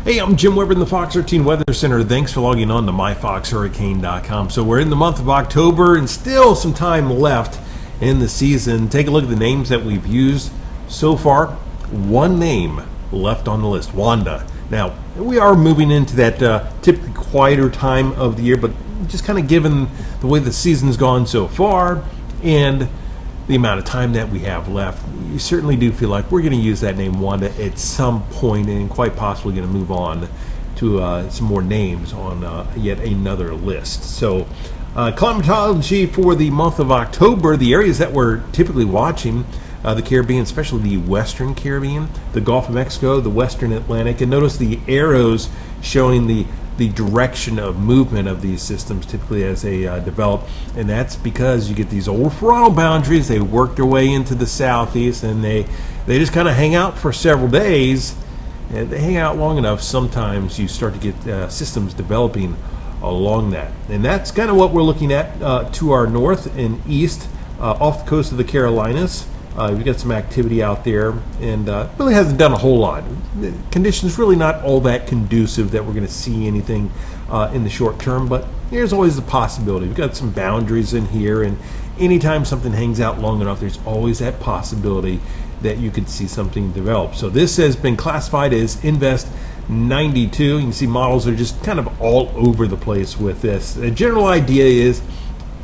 Hey, I'm Jim Weber in the Fox 13 Weather Center. Thanks for logging on to MyFoxHurricane.com. So we're in the month of October and still some time left in the season. Take a look at the names that we've used so far. One name left on the list, Wanda. Now, we are moving into that typically quieter time of the year, but just kind of given the way the season's gone so far and the amount of time that we have left, you certainly do feel like we're going to use that name Wanda at some point, and quite possibly going to move on to some more names on yet another list. So climatology for the month of October, the areas that we're typically watching, the Caribbean, especially the Western Caribbean, the Gulf of Mexico, the Western Atlantic, and notice the arrows showing the direction of movement of these systems typically as they develop, and that's because you get these old frontal boundaries. They work their way into the southeast, and they just kind of hang out for several days, and they hang out long enough. Sometimes you start to get systems developing along that, and that's kind of what we're looking at to our north and east off the coast of the Carolinas. We've got some activity out there, and really hasn't done a whole lot. The conditions really not all that conducive that we're going to see anything in the short term, but there's always the possibility. We've got some boundaries in here, and anytime something hangs out long enough, there's always that possibility that you could see something develop. So this has been classified as Invest 92. You can see models are just kind of all over the place with this. The general idea is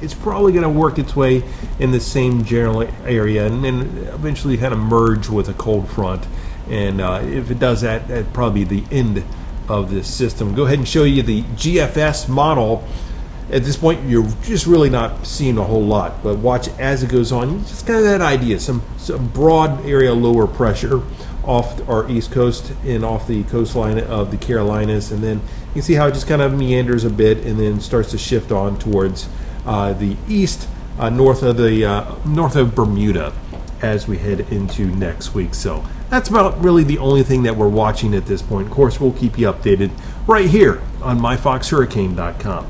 it's probably going to work its way in the same general area and then eventually kind of merge with a cold front. And if it does that, that'd probably be the end of this system. Go ahead and show you the GFS model. At this point, you're just really not seeing a whole lot, but watch as it goes on. Just kind of that idea, some broad area lower pressure off our east coast and off the coastline of the Carolinas, and then you can see how it just kind of meanders a bit and then starts to shift on towards the east, north of Bermuda as we head into next week. So that's about really the only thing that we're watching at this point. Of course, we'll keep you updated right here on MyFoxHurricane.com.